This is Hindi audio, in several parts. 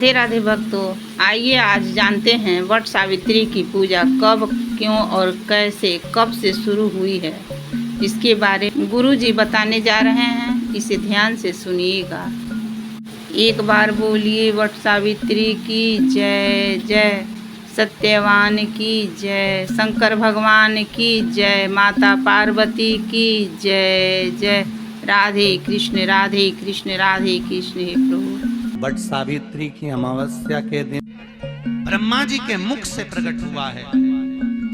राधे राधे भक्तों, आइए आज जानते हैं वट सावित्री की पूजा कब, क्यों और कैसे, कब से शुरू हुई है। इसके बारे में गुरु जी बताने जा रहे हैं, इसे ध्यान से सुनिएगा। एक बार बोलिए वट सावित्री की जय जय, सत्यवान की जय, शंकर भगवान की जय, माता पार्वती की जय जय। राधे कृष्ण राधे कृष्ण राधे कृष्ण। हे प्रभु। वट सावित्री की अमावस्या के दिन ब्रह्मा जी के मुख से प्रकट हुआ है।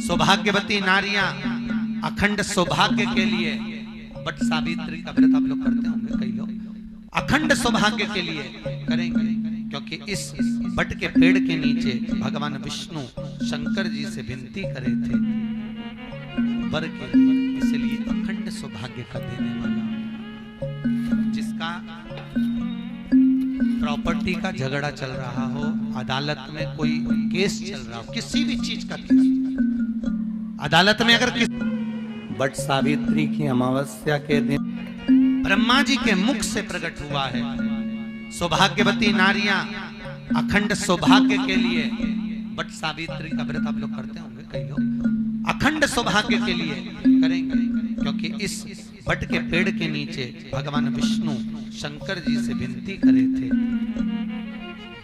सौभाग्यवती नारियां अखंड सौभाग्य के लिए वट सावित्री का व्रत आप लोग करते होंगे, कई लोग अखंड सौभाग्य के लिए करेंगे, क्योंकि इस वट के पेड़ के नीचे भगवान विष्णु शंकर जी से विनती करे थे वर के लिए, इसलिए अखंड सौभाग्य का देने वाला, जिसका प्रॉपर्टी का झगड़ा चल रहा हो, अदालत में कोई केस चल रहा हो, किसी भी चीज का केस अदालत में अगर वट सावित्री की अमावस्या के दिन ब्रह्मा जी के मुख से प्रकट हुआ है। सौभाग्यवती नारियां अखंड सौभाग्य के लिए वट सावित्री का व्रत आप लोग करते होंगे, कई लोग अखंड सौभाग्य के लिए करेंगे, क्योंकि इस वट के पेड़ के नीचे भगवान विष्णु शंकर जी से विनती करे थे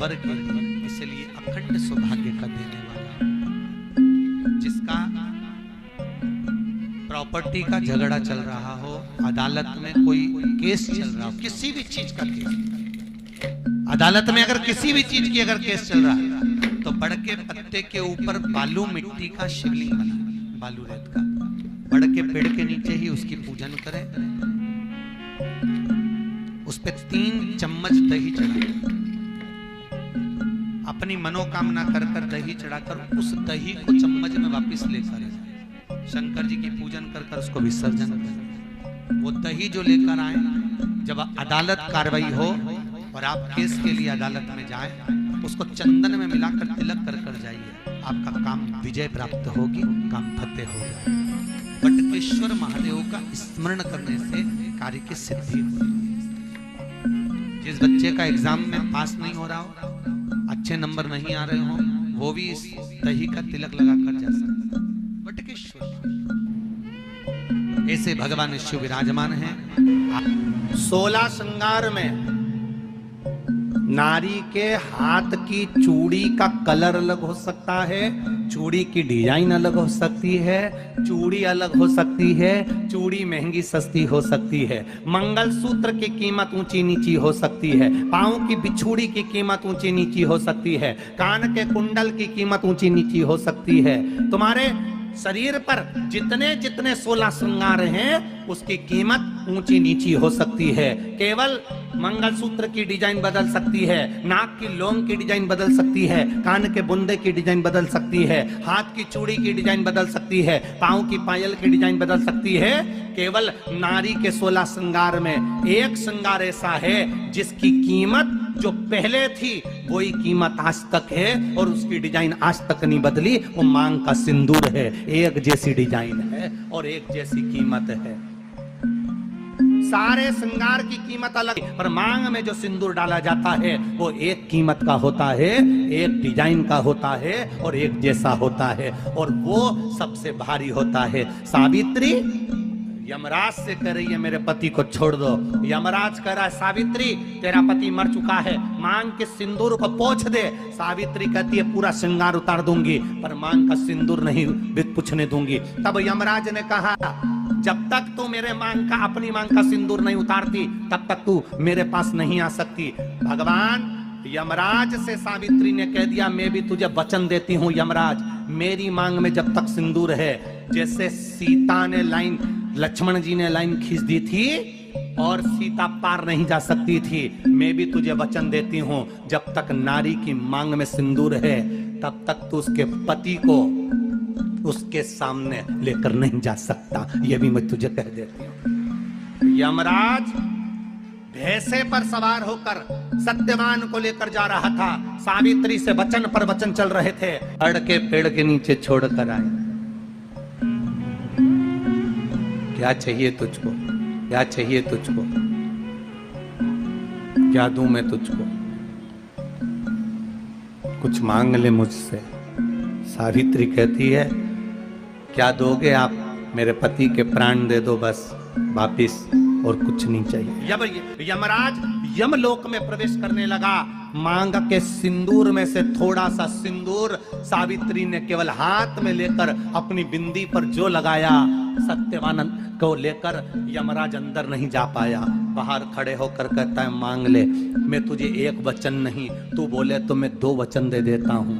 वर के लिए, इसलिए अखंड सौभाग्य का देने वाला, जिसका प्रॉपर्टी का झगड़ा चल रहा हो, अदालत में कोई केस चल रहा हो, किसी भी चीज का केस अदालत में अगर किसी भी चीज की अगर केस चल रहा है, तो बड़ के पत्ते के ऊपर बालू मिट्टी का शिवलिंग बना, बालू रेत का, बड़ के पेड़ के नीचे ही उसकी पूजन करें, उस पे 3 चम्मच दही चढ़ाएं, अपनी मनोकामना कर कर दही चढ़ाकर उस दही को चम्मच में वापस लेकर शंकर जी की पूजन कर कर उसको विसर्जन करें। वो दही जो लेकर आए, जब अदालत कार्रवाई हो और आप केस के लिए अदालत में जाएं, उसको चंदन में मिलाकर तिलक कर कर जाइए, आपका काम विजय प्राप्त होगी, काम फतेह होगा। वटकेश्वर महादेव का स्मरण करने से कार्य की सिद्धि होगी। जिस बच्चे का एग्जाम में पास नहीं हो रहा हो, अच्छे नंबर नहीं आ रहे हो, वो भी इस दही का तिलक लगाकर जा सकता है। वटकेश्वर ऐसे भगवान शिव विराजमान हैं। 16 श्रृंगार में नारी के हाथ की चूड़ी का कलर अलग हो सकता है, चूड़ी की डिजाइन अलग हो सकती है, चूड़ी अलग हो सकती है, चूड़ी महंगी सस्ती हो सकती है, मंगलसूत्र की कीमत ऊंची नीची हो सकती है, पांव की बिछुड़ी की कीमत ऊंची नीची हो सकती है, कान के कुंडल की कीमत ऊंची नीची हो सकती है। तुम्हारे शरीर पर जितने जितने 16 श्रृंगार हैं, उसकी कीमत ऊंची नीची हो सकती है। केवल मंगलसूत्र की डिजाइन बदल सकती है, नाक की लौंग की डिजाइन बदल सकती है, कान के बुंदे की डिजाइन बदल सकती है, हाथ की चूड़ी की डिजाइन बदल सकती है, पांव की पायल की डिजाइन बदल सकती है। केवल नारी के 16 श्रृंगार में एक श्रृंगार ऐसा है जिसकी कीमत जो पहले थी वही कीमत आज तक है, और उसकी डिजाइन आज तक नहीं बदली। वो मांग का सिंदूर है, एक जैसी डिजाइन है और एक जैसी कीमत है। सारे श्रृंगार की कीमत अलग, पर मांग में जो सिंदूर डाला जाता है वो एक कीमत का होता है, एक डिजाइन का होता है और एक जैसा होता है, और वो सबसे भारी होता है। सावित्री यमराज से कह रही है मेरे पति को छोड़ दो। यमराज कह रहा है सावित्री तेरा पति मर चुका है, मांग के सिंदूर को पोंछ दे। सावित्री कहती है पूरा श्रृंगार उतार दूंगी, पर मांग का सिंदूर नहीं पूछने दूंगी। तब यमराज ने कहा जब तक तू मेरे मांग का, अपनी मांग का सिंदूर नहीं उतारती, तब तक तू मेरे पास नहीं आ सकती। भगवान यमराज से सावित्री ने कह दिया मैं भी तुझे वचन देती हूँ यमराज, मेरी मांग में जब तक सिंदूर है, जैसे सीता ने लाइन, लक्ष्मण जी ने लाइन खींच दी थी और सीता पार नहीं जा सकती थी, मैं भी तुझे वचन देती हूँ जब तक नारी की मांग में सिंदूर है तब तक तू उसके पति को उसके सामने लेकर नहीं जा सकता। यह भी मैं तुझे कह देती हूँ। यमराज भैंसे पर सवार होकर सत्यवान को लेकर जा रहा था, सावित्री से वचन पर वचन चल रहे थे, अड़ के पेड़ के नीचे छोड़कर आए। क्या चाहिए तुझको, क्या चाहिए तुझको, क्या दूं मैं तुझको? कुछ मांग ले मुझसे। सावित्री कहती है क्या दोगे आप? मेरे पति के प्राण दे दो बस वापिस, और कुछ नहीं चाहिए। जब यमराज यमलोक में प्रवेश करने लगा, मांग के सिंदूर में से थोड़ा सा सिंदूर सावित्री ने केवल हाथ में लेकर अपनी बिंदी पर जो लगाया, सत्यवानंद को लेकर यमराज अंदर नहीं जा पाया। बाहर खड़े होकर कहता है मांग ले, मैं तुझे एक वचन नहीं, तू बोले तो मैं 2 वचन दे देता हूँ,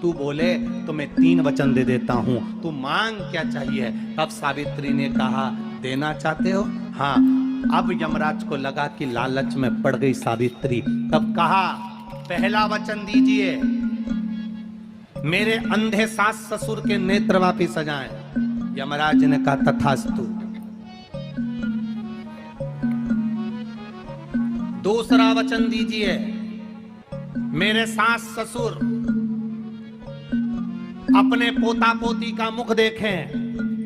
तू बोले तो मैं 3 वचन दे देता हूँ, तू मांग क्या चाहिए? तब सावित्री ने कहा देना चाहते हो? हाँ। अब यमराज को लगा कि लालच में पड़ गई सावित्री। तब कहा पहला वचन दीजिए, मेरे अंधे सास ससुर के नेत्र वापिस आ जाएं। यमराज ने कहा तथास्तु। दूसरा वचन दीजिए, मेरे सास ससुर अपने पोता पोती का मुख देखें।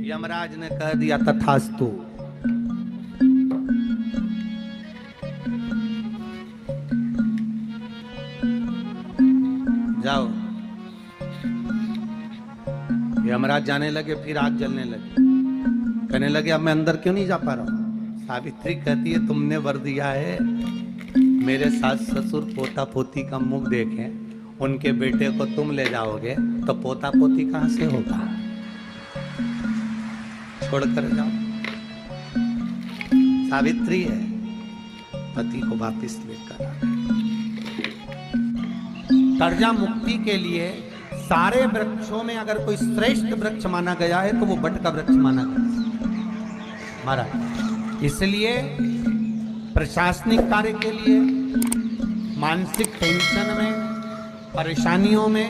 यमराज ने कह दिया तथास्तु। जाओ। यमराज जाने लगे, फिर आग जलने लगी। कहने लगे अब मैं अंदर क्यों नहीं जा पा रहा हूं? सावित्री कहती है तुमने वर दिया है मेरे सास ससुर पोता पोती का मुख देखें, उनके बेटे को तुम ले जाओगे तो पोता पोती कहां से होगा? छोड़कर जाओ। सावित्री है, पति को वापिस लेकर आ। कर्जा मुक्ति के लिए सारे वृक्षों में अगर कोई श्रेष्ठ वृक्ष माना गया है तो वो बट का वृक्ष माना गया महाराज। इसलिए प्रशासनिक कार्य के लिए, मानसिक टेंशन में, परेशानियों में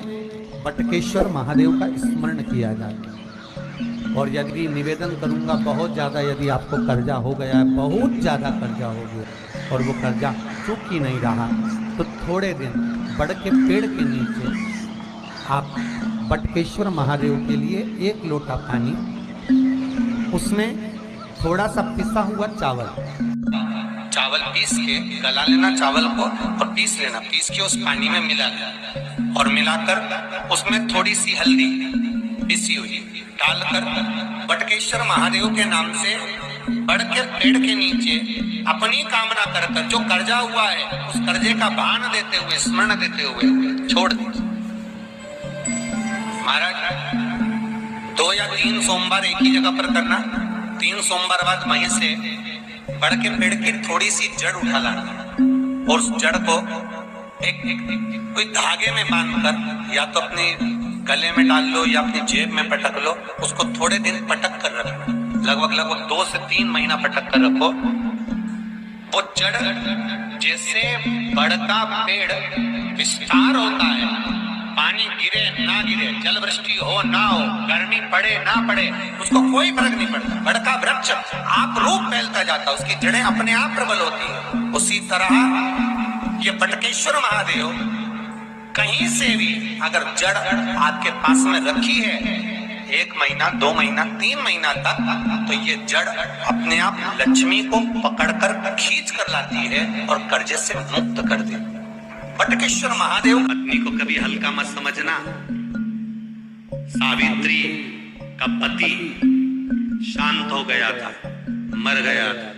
बटकेश्वर महादेव का स्मरण किया जाता है। और यदि निवेदन करूंगा बहुत ज्यादा, यदि आपको कर्जा हो गया है, बहुत ज्यादा कर्जा हो गया और वो कर्जा चूक ही नहीं रहा, तो थोड़े दिन बड़ के पेड़ के नीचे आप बटकेश्वर महादेव के लिए 1 लोटा पानी, उसमें थोड़ा सा पिसा हुआ चावल पीस के गला लेना चावल को और पीस लेना, पीस के उस पानी में मिला लेना और मिलाकर उसमें थोड़ी सी हल्दी पिसी हुई डालकर बटकेश्वर महादेव के नाम से बड़ के पेड़ के नीचे अपनी कामना कर जो कर्जा हुआ है उस कर्जे का भान देते हुए, स्मरण देते हुए छोड़ दीजिए। महाराज 2 या 3 सोमवार एक ही जगह पर करना। 3 सोमवार बाद वहीं से बड़ के पेड़ की थोड़ी सी जड़ उठा लाना और उस जड़ को एक कोई धागे में बांधकर या तो अपने गले में डाल लो या अपनी जेब में पटक लो, उसको थोड़े दिन पटक कर रखना, लगभग 2 से 3 महीना पटक कर रखो। वो जड़ जैसे बढ़ता पेड़ विस्तार होता है, पानी गिरे ना गिरे, जल वृष्टि हो ना हो, गर्मी पड़े ना पड़े, उसको कोई फर्क नहीं पड़ता। बढ़ता वृक्ष आप रूप फैलता जाता, उसकी जड़ें अपने आप प्रबल होती है। उसी तरह ये बटकेश्वर महादेव कहीं से भी अगर जड़ आपके पास में रखी है 1 महीना, 2 महीना, 3 महीना तक, तो ये जड़ अपने आप लक्ष्मी को पकड़कर खींच कर लाती है और कर्जे से मुक्त कर देती है। बटकेश्वर महादेव। पत्नी को कभी हल्का मत समझना। सावित्री का पति शांत हो गया था, मर गया था।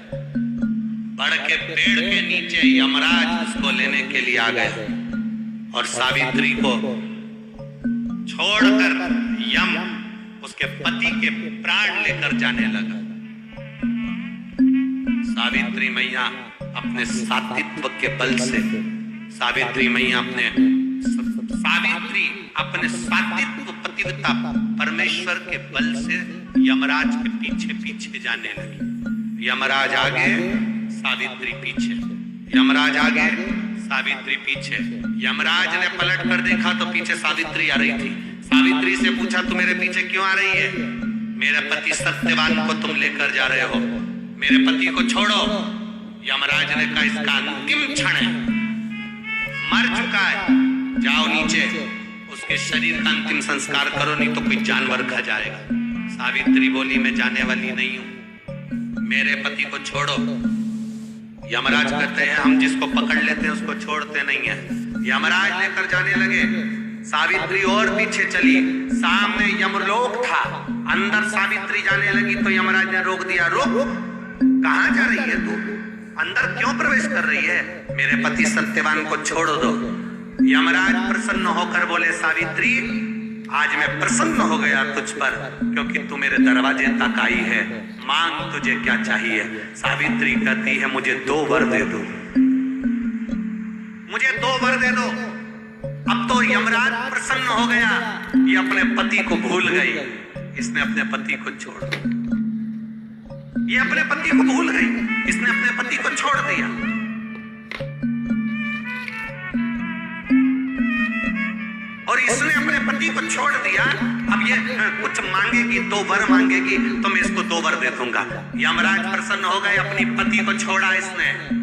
बड़ के पेड़ के नीचे यमराज उसको लेने के लिए आ गए और सावित्री को छोड़कर यम उसके पति के प्राण लेकर जाने लगा। सावित्री मैया अपने सात्वित्व के बल से, सावित्री अपने सात्वित्व पतिव्रता परमेश्वर के बल से यमराज के पीछे पीछे जाने लगी। यमराज आगे, सावित्री पीछे, यमराज आगे, सावित्री पीछे। यमराज ने पलट कर देखा तो पीछे सावित्री आ रही थी। सावित्री से पूछा तू मेरे पीछे क्यों आ रही है? मेरे पति सत्यवान को तुम लेकर जा रहे हो, मेरे पति को छोड़ो। यमराज ने कहा इसका अंतिम क्षण है, मर चुका है, जाओ नीचे उसके शरीर का अंतिम संस्कार करो, नहीं तो कोई जानवर खा जाएगा। सावित्री बोली मैं जाने वाली नहीं हूं, मेरे पति को छोड़ो। यमराज कहते हैं हम जिसको पकड़ लेते हैं उसको छोड़ते नहीं है। यमराज लेकर जाने लगे सावित्री और पीछे चली, सामने यमलोक था। अंदर सावित्री जाने लगी तो यमराज ने रोक दिया, रुक, कहां जा रही है तू? अंदर क्यों प्रवेश कर रही है? मेरे पति सत्यवान को छोड़ दो। यमराज प्रसन्न होकर बोले, सावित्री आज मैं प्रसन्न हो गया तुझ पर, क्योंकि तू मेरे दरवाजे तक आई है। मांग तुझे क्या चाहिए? सावित्री कहती है, मुझे 2 वर दे दो, मुझे 2 वर दे दो। अब तो यमराज प्रसन्न हो गया, ये अपने पति को भूल गई, इसने अपने पति को छोड़ दिया। ये अपने पति को भूल गई, इसने अपने पति को छोड़ दिया। और इसने अपने पति को छोड़ दिया। अब ये कुछ मांगेगी, 2 वर मांगेगी तो मैं इसको 2 वर दे दूंगा। यमराज प्रसन्न हो गए, अपनी पति को छोड़ा इसने।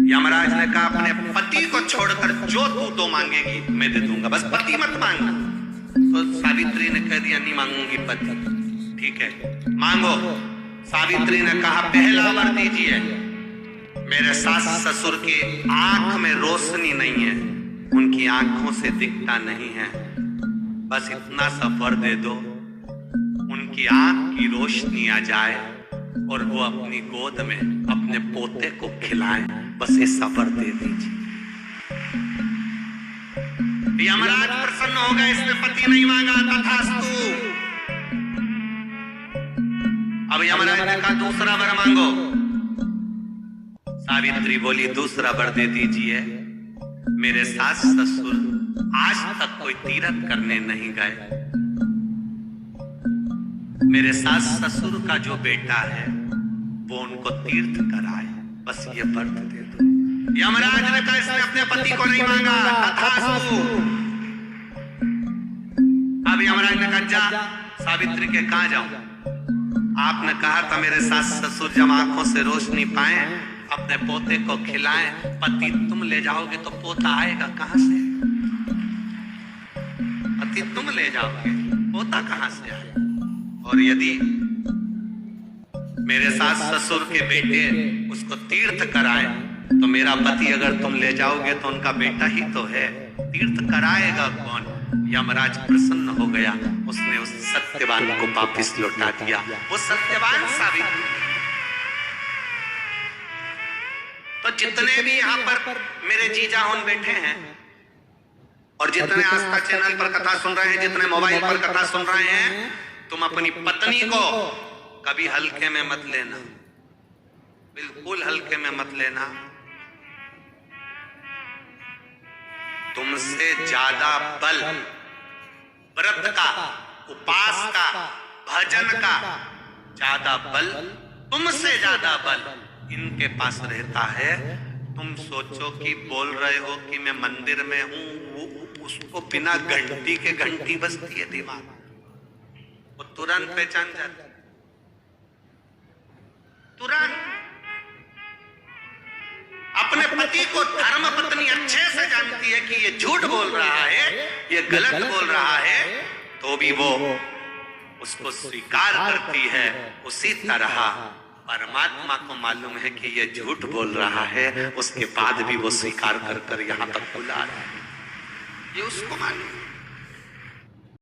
यमराज ने कहा, अपने पति को छोड़कर जो तू 2 मांगेगी मैं दे दूंगा, बस पति मत मांगना। तो सावित्री ने कह दिया, नहीं मांगूंगी पति। ठीक है, मांगो। सावित्री ने कहा, पहला वर दीजिए, मेरे सास ससुर की आंख में रोशनी नहीं है, उनकी आंखों से दिखता नहीं है, बस इतना सा वर दे दो, उनकी आंख की रोशनी आ जाए और वो अपनी गोद में अपने पोते को खिलाएं, बस ऐसा वर दे दीजिए। यमराज प्रसन्न हो गए, इसने पति नहीं मांगा, तथास्तु। अब यमराज ने कहा, दूसरा वर मांगो। सावित्री बोली, दूसरा वर दे दीजिए, मेरे सास ससुर आज तक कोई तीर्थ करने नहीं गए, मेरे सास ससुर का जो बेटा है वो उनको तीर्थ कराए, बस ये वर दे दो। यमराज ने कहा, इसने अपने पति को नहीं मांगा, तथास्तु। अब यमराज ने कहा, जा सावित्री के कहां जाऊं? आपने कहा था मेरे सास ससुर जब आंखों से रोशनी पाए अपने पोते को खिलाएं, पति तुम ले जाओगे तो पोता आएगा कहां से? पति तुम ले जाओगे, पोता कहां से आएगा? और यदि मेरे सास ससुर के बेटे उसको तीर्थ कराए तो मेरा पति अगर तुम ले जाओगे तो उनका बेटा ही तो है, तीर्थ कराएगा कौन? यमराज प्रसन्न हो गया, उसने उस सत्यवान को वापिस लौटा दिया। वो सत्यवान सावित्री। तो जितने भी यहाँ पर मेरे जीजा उन बैठे हैं और जितने आस्था चैनल पर कथा सुन रहे हैं, जितने मोबाइल पर कथा सुन रहे हैं, तुम अपनी पत्नी को कभी हल्के में मत लेना, बिल्कुल हल्के में मत लेना। तुमसे ज्यादा बल व्रत का, उपास का, भजन का ज्यादा बल, तुमसे ज्यादा बल इनके पास रहता है। तुम सोचो कि बोल रहे हो कि मैं मंदिर में हूं, उसको बिना घंटी के घंटी बजती है दिमाग, वो तुरंत पहचान जाता, तुरंत। अपने पति को धर्म पत्नी अच्छे से जानती है कि ये झूठ बोल रहा है, ये गलत बोल रहा है, तो भी वो उसको स्वीकार करती है। उसी तरह परमात्मा को मालूम है कि ये झूठ बोल रहा है, उसके बाद भी वो स्वीकार कर कर यहाँ तक बुला रहा है, ये उसको मालूम है।